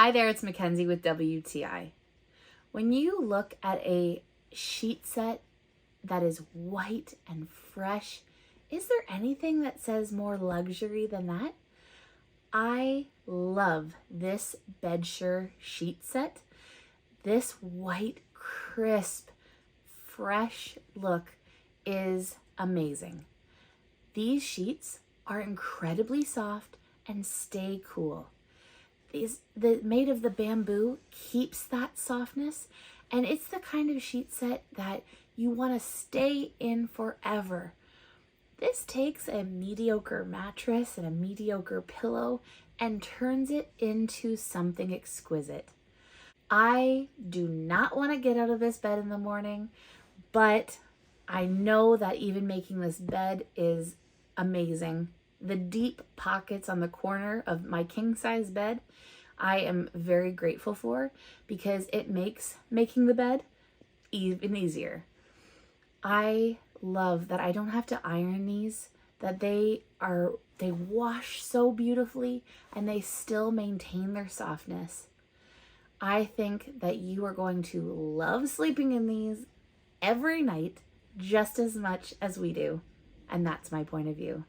Hi there, it's Mackenzie with WTI. When you look at a sheet set that is white and fresh, is there anything that says more luxury than that? I love this Bedsure sheet set. This white, crisp, fresh look is amazing. These sheets are incredibly soft and stay cool. Made of the bamboo keeps that softness, and it's the kind of sheet set that you want to stay in forever. This takes a mediocre mattress and a mediocre pillow and turns it into something exquisite. I do not want to get out of this bed in the morning, but I know that even making this bed is amazing. The deep pockets on the corner of my king size bed, I am very grateful for because it makes making the bed even easier. I love that I don't have to iron these, that they wash so beautifully and they still maintain their softness. I think that you are going to love sleeping in these every night just as much as we do. And that's my point of view.